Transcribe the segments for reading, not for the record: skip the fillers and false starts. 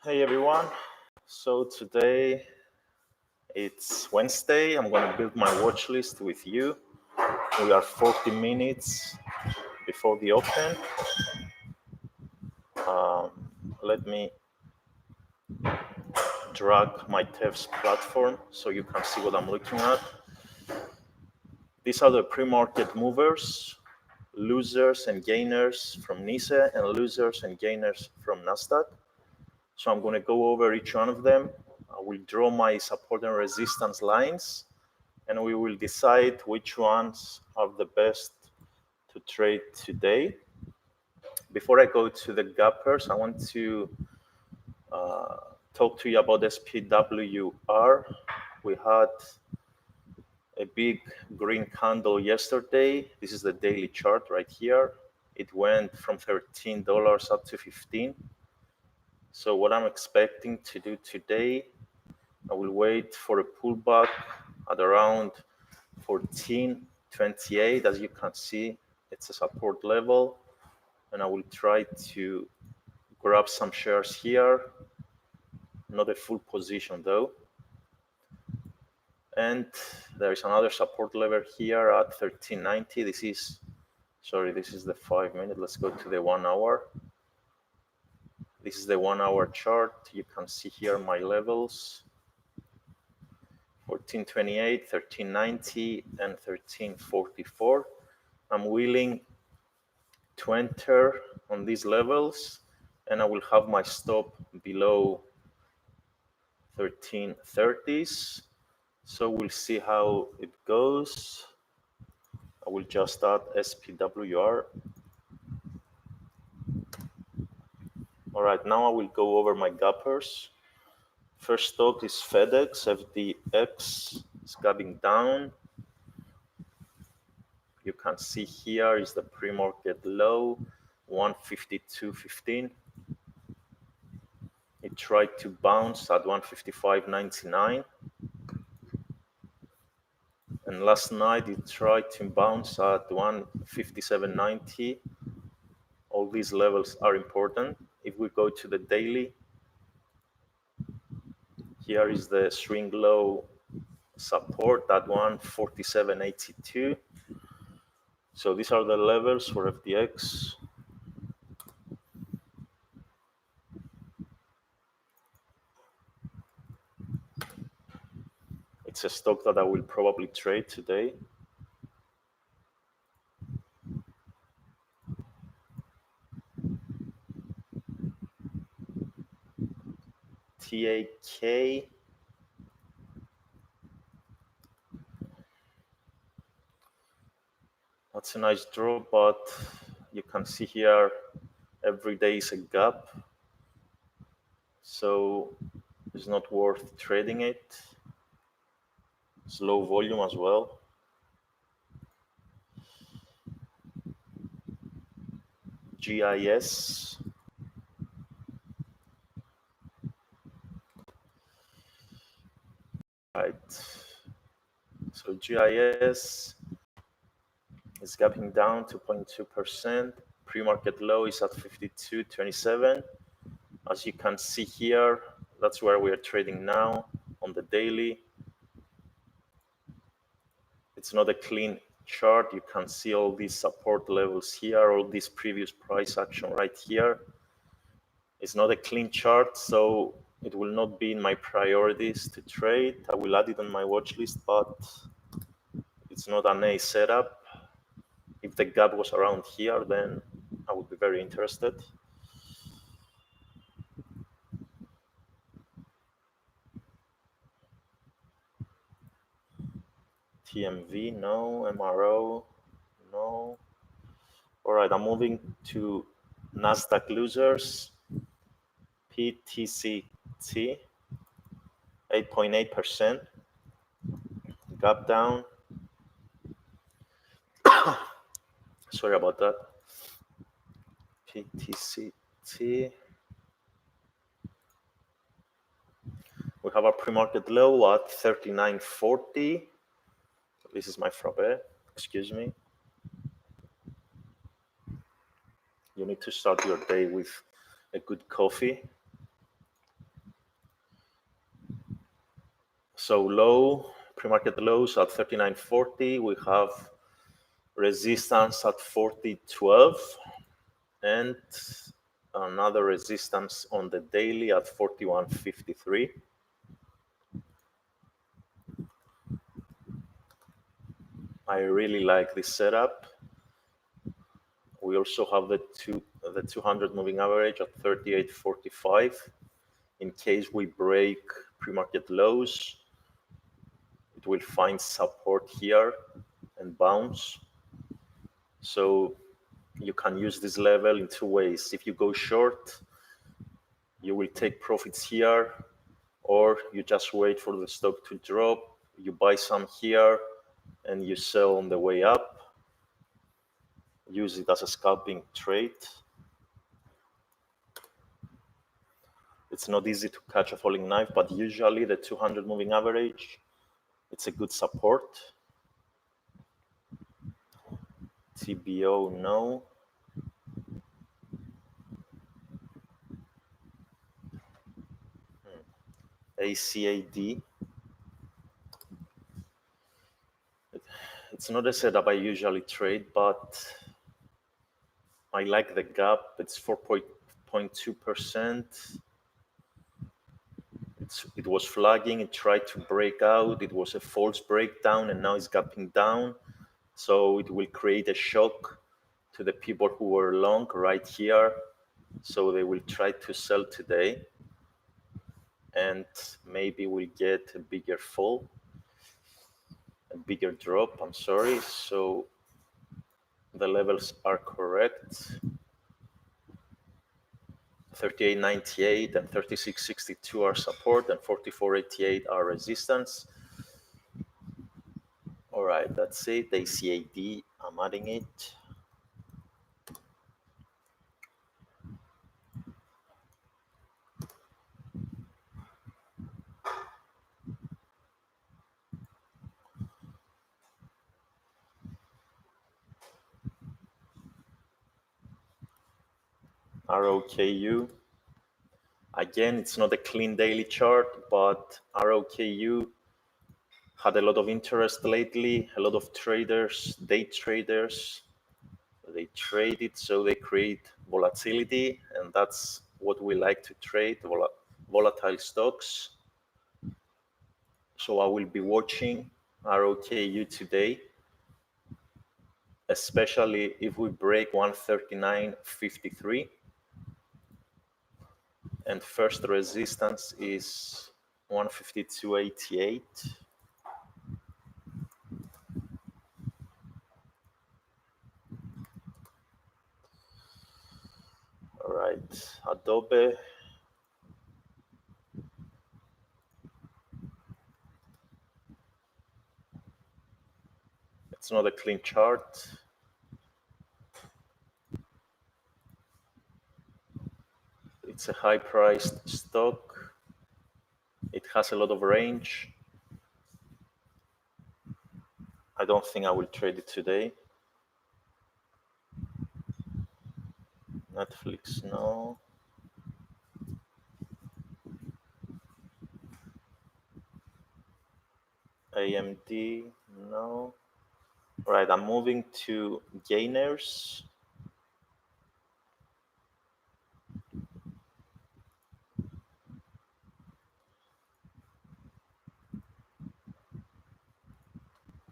Hey everyone. So today it's Wednesday. I'm going to build my watch list with you. We are 40 minutes before the open. Let me drag my TEVS platform so you can see what I'm looking at. These are the pre-market movers, losers and gainers from NISE and losers and gainers from NASDAQ. So I'm going to go over each one of them. I will draw my support and resistance lines, and we will decide which ones are the best to trade today. Before I go to the gappers, I want to talk to you about SPWR. We had a big green candle yesterday. This is the daily chart right here. It went from $13 up to 15. So what I'm expecting to do today, I will wait for a pullback at around 14.28. As you can see, it's a support level, and I will try to grab some shares here. Not a full position though. And there is another support level here at 13.90. This is the 5 minute. Let's go to the 1 hour. This is the 1 hour chart. You can see here my levels: 14.28, 13.90, and 13.44. I'm willing to enter on these levels, and I will have my stop below 13.30s. So we'll see how it goes. I will just add SPWR. All right, now I will go over my gappers. First stock is FedEx. FDX is gapping down. You can see here is the pre-market low, 152.15. It tried to bounce at 155.99. And last night it tried to bounce at 157.90. All these levels are important. If we go to the daily, here is the swing low support at 147.82. So these are the levels for FDX. It's a stock that I will probably trade today. TAK. That's a nice draw, but you can see here every day is a gap. So it's not worth trading it. It's low volume as well. GIS. Right. So GIS is gapping down 2.2%. Pre-market low is at 52.27. As you can see here, that's where we are trading now on the daily. It's not a clean chart. You can see all these support levels here, all this previous price action right here. It's not a clean chart, so it will not be in my priorities to trade. I will add it on my watch list, but it's not an A setup. If the gap was around here, then I would be very interested. TMV, no. MRO, no. All right, I'm moving to NASDAQ losers. PTCT, 8.8%. Gap down. Sorry about that. PTCT. We have a pre-market low at 39.40. This is my frappe. Excuse me. You need to start your day with a good coffee. So low, pre-market lows at 39.40. We have resistance at 40.12 and another resistance on the daily at 41.53. I really like this setup. We also have the 200 moving average at 38.45. In case we break pre-market lows, it will find support here and bounce. So you can use this level in two ways. If you go short, you will take profits here, or you just wait for the stock to drop, you buy some here, and you sell on the way up. Use it as a scalping trade. It's not easy to catch a falling knife, but usually the 200 moving average, it's a good support. TBO, no. ACAD. It's not a setup I usually trade, but I like the gap. It's 4.2%. It was flagging, it tried to break out, it was a false breakdown, and now it's gapping down. So it will create a shock to the people who were long right here. So they will try to sell today, and maybe we'll get a bigger fall, a bigger drop, I'm sorry. So the levels are correct. 38.98 and 36.62 are support, and 44.88 are resistance. All right, that's it. ACAD, I'm adding it. ROKU. Again, it's not a clean daily chart, but ROKU had a lot of interest lately. A lot of traders, day traders, they trade it, so they create volatility, and that's what we like to trade, volatile stocks. So I will be watching ROKU today, especially if we break 139.53. And first resistance is 152.88. All right, Adobe. It's not a clean chart. It's a high-priced stock. It has a lot of range. I don't think I will trade it today. Netflix, no. AMD, no. All right, I'm moving to gainers.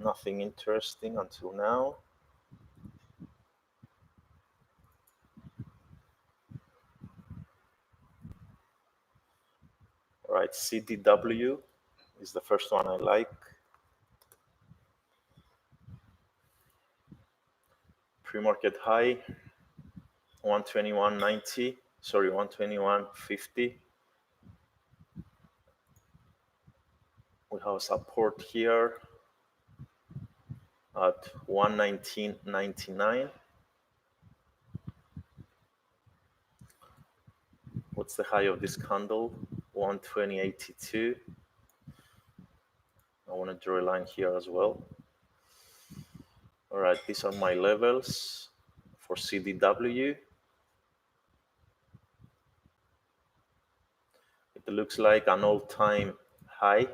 Nothing interesting until now. All right, CDW is the first one I like. Pre-market high, 121.90. Sorry, 121.50. We have support here at 119.99. What's the high of this candle? 120.82. I want to draw a line here as well. All right, these are my levels for CDW. It looks like an all-time high.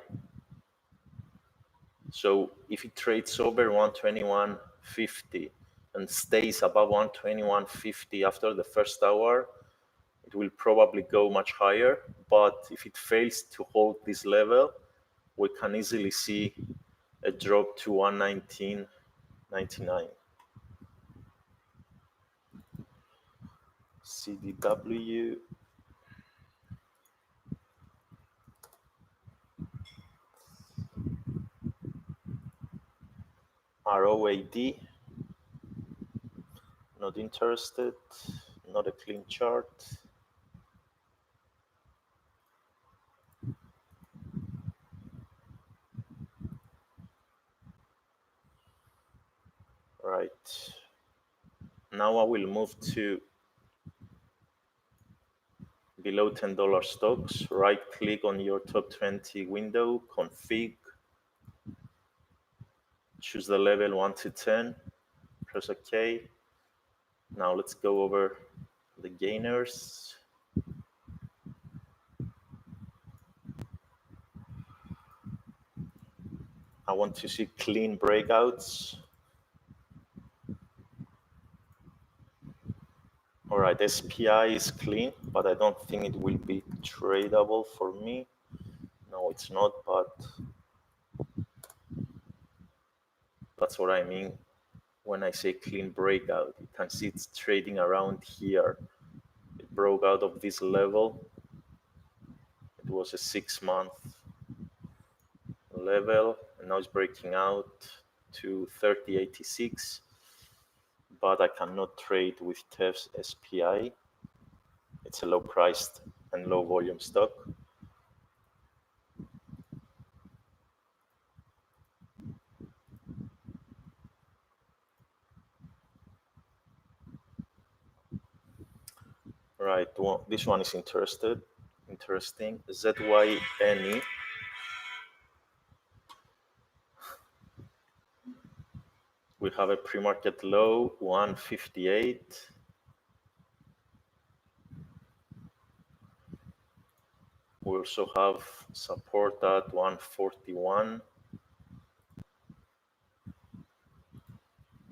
So if it trades over 121.50 and stays above 121.50 after the first hour, it will probably go much higher. But if it fails to hold this level, we can easily see a drop to 119.99. CDW. ROAD, not interested, not a clean chart. Right. Now I will move to below $10 stocks. Right click on your top 20 window, config, choose the level 1 to 10, press OK. Now let's go over the gainers. I want to see clean breakouts. All right, SPI is clean, but I don't think it will be tradable for me. No, it's not, but that's what I mean when I say clean breakout. You can see it's trading around here. It broke out of this level. It was a 6-month level, and now it's breaking out to 30.86. But I cannot trade with TEF's SPI. It's a low priced and low volume stock. Right, well, this one is interesting. ZYNE. We have a pre-market low, 158. We also have support at 141.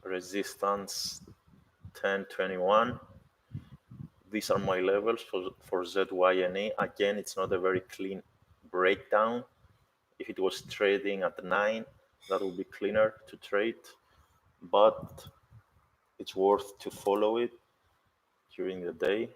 Resistance 1021. These are my levels for ZYNE. Again, it's not a very clean breakdown. If it was trading at 9, that would be cleaner to trade, but it's worth to follow it during the day.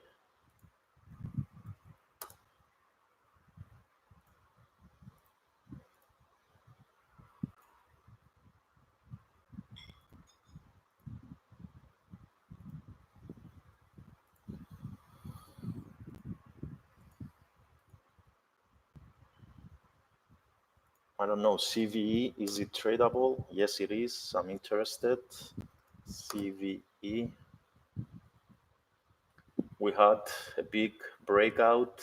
I don't know, CVE, is it tradable? Yes, it is. I'm interested. CVE. We had a big breakout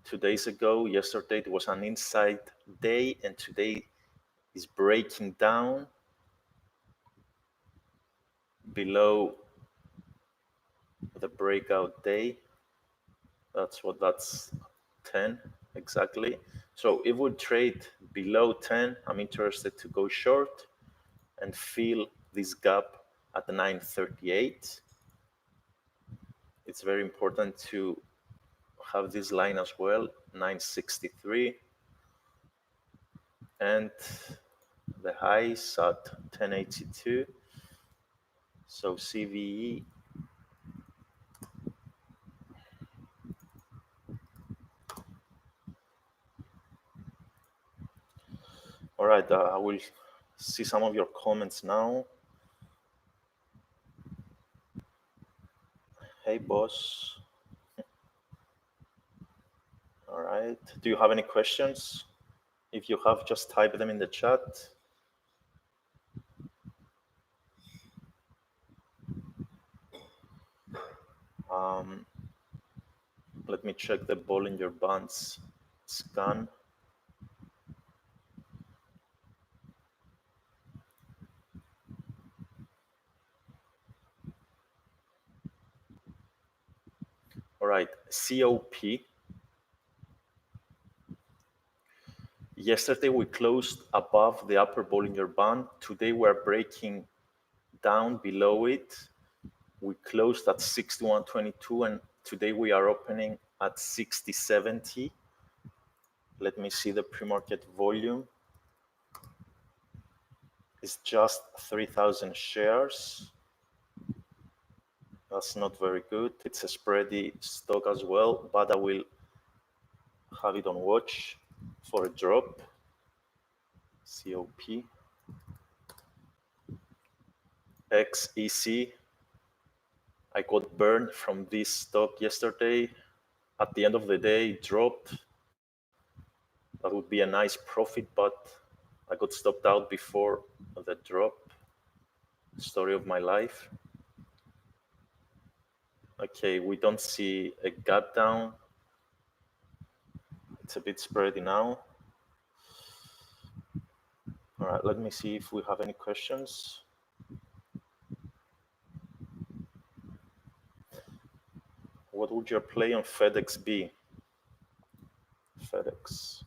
2 days ago. Yesterday it was an inside day, and today is breaking down below the breakout day. That's 10 exactly. So if we trade below 10, I'm interested to go short and fill this gap at 938. It's very important to have this line as well, 963, and the highs at 1082. So CVE. All right, I will see some of your comments now. Hey, boss. All right. Do you have any questions? If you have, just type them in the chat. Let me check the Bollinger Bands scan. All right, COP. Yesterday we closed above the upper Bollinger Band. Today we're breaking down below it. We closed at 61.22 and today we are opening at 60.70. Let me see the pre-market volume. It's just 3,000 shares. That's not very good. It's a spready stock as well, but I will have it on watch for a drop. COP. XEC. I got burned from this stock yesterday. At the end of the day, it dropped. That would be a nice profit, but I got stopped out before the drop. Story of my life. Okay, we don't see a gap down. It's a bit spready now. All right, let me see if we have any questions. What would your play on FedEx be? FedEx.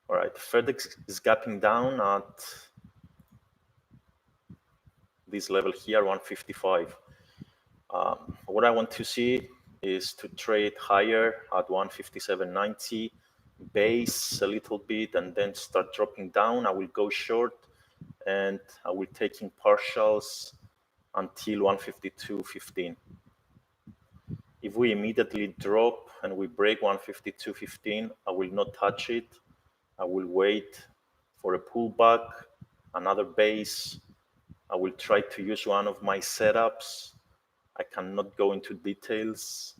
All right, FedEx is gapping down at this level here, 155. What I want to see is to trade higher at 157.90, base a little bit, and then start dropping down. I will go short, and I will take in partials until 152.15. If we immediately drop and we break 152.15, I will not touch it. I will wait for a pullback, another base. I will try to use one of my setups. I cannot go into details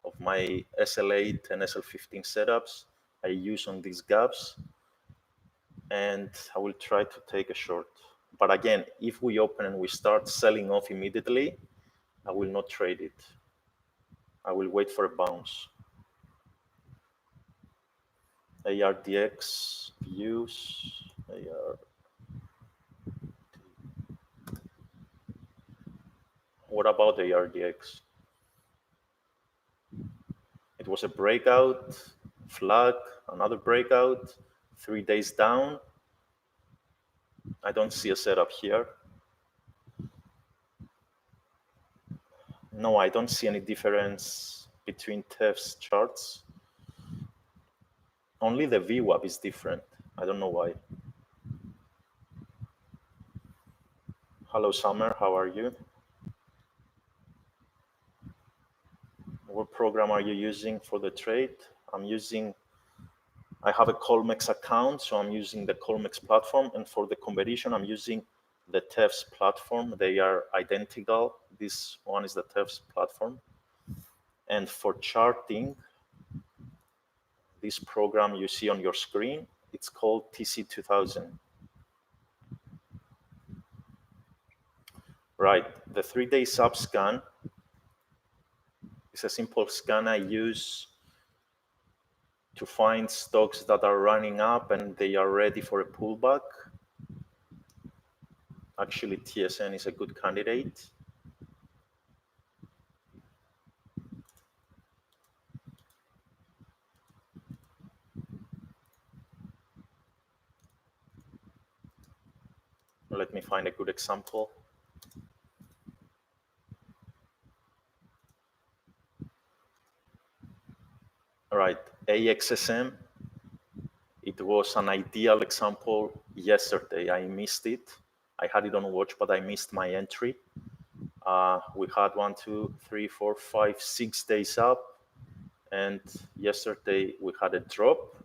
of my SL8 and SL15 setups I use on these gaps, and I will try to take a short. But again, if we open and we start selling off immediately, I will not trade it. I will wait for a bounce. ARDX views, AR. What about ARDX? It was a breakout, flag, another breakout, 3 days down. I don't see a setup here. No, I don't see any difference between TEF's charts. Only the VWAP is different. I don't know why. Hello, Summer, how are you? What program are you using for the trade? I have a Colmex account, so I'm using the Colmex platform, and for the competition, I'm using the TEF's platform. They are identical. This one is the TEF's platform. And for charting, this program you see on your screen, it's called TC2000. Right, the 3-day sub scan is a simple scan I use to find stocks that are running up and they are ready for a pullback. Actually, TSN is a good candidate. Let me find a good example. All right, AXSM. It was an ideal example yesterday. I missed it. I had it on watch, but I missed my entry. We had 1, 2, 3, 4, 5, 6 days up. And yesterday we had a drop.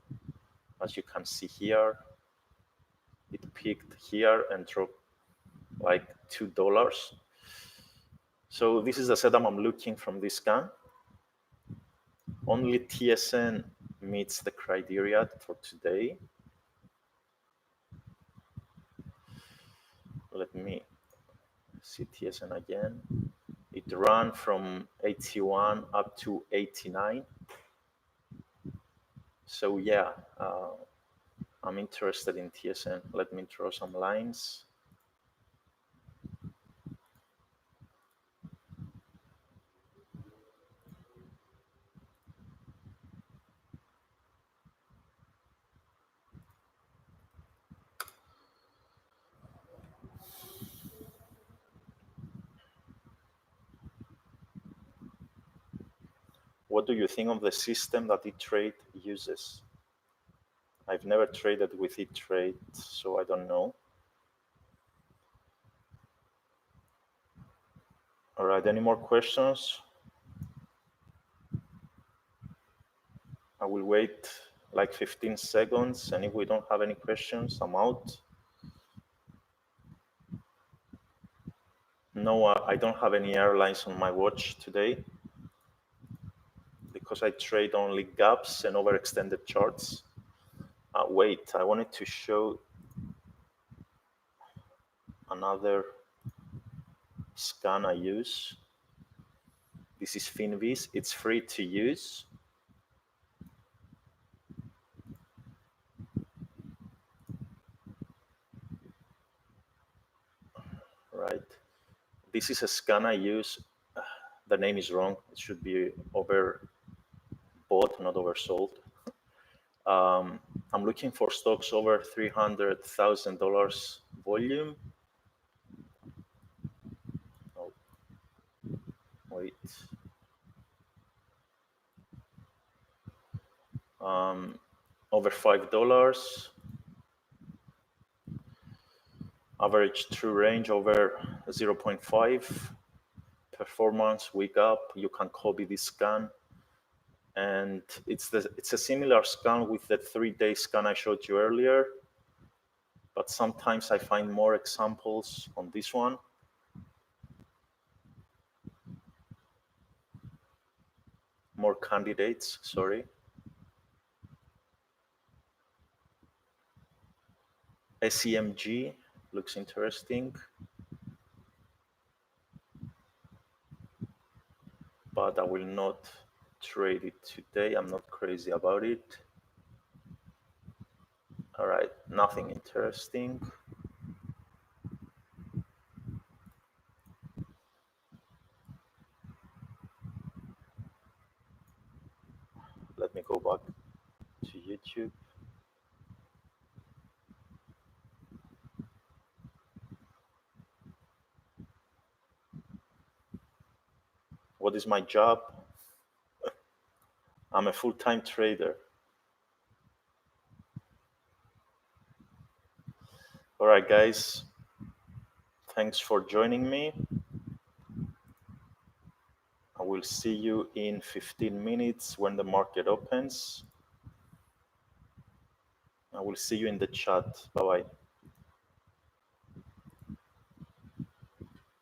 As you can see here, it peaked here and dropped like $2. So this is the setup I'm looking from this scan. Only TSN meets the criteria for today. Let me see TSN again. It ran from 81 up to 89. So yeah, I'm interested in TSN. Let me draw some lines. what do you think of the system that eTrade uses? I've never traded with eTrade, so I don't know. All right, any more questions? I will wait like 15 seconds, and if we don't have any questions, I'm out. No, I don't have any airlines on my watch today because I trade only gaps and overextended charts. Wait, I wanted to show another scan I use. This is Finviz. It's free to use. Right. This is a scan I use. The name is wrong. It should be overbought, not oversold. I'm looking for stocks over $300,000 volume. Oh, wait. Over $5. Average true range over 0.5. Performance week up. You can copy this scan. And it's a similar scan with the 3-day scan I showed you earlier. But sometimes I find more examples on this one. More candidates, sorry. SEMG looks interesting. But I will not trade it today. I'm not crazy about it. All right, nothing interesting. Let me go back to YouTube. What is my job? I'm a full-time trader. All right, guys. Thanks for joining me. I will see you in 15 minutes when the market opens. I will see you in the chat. Bye-bye.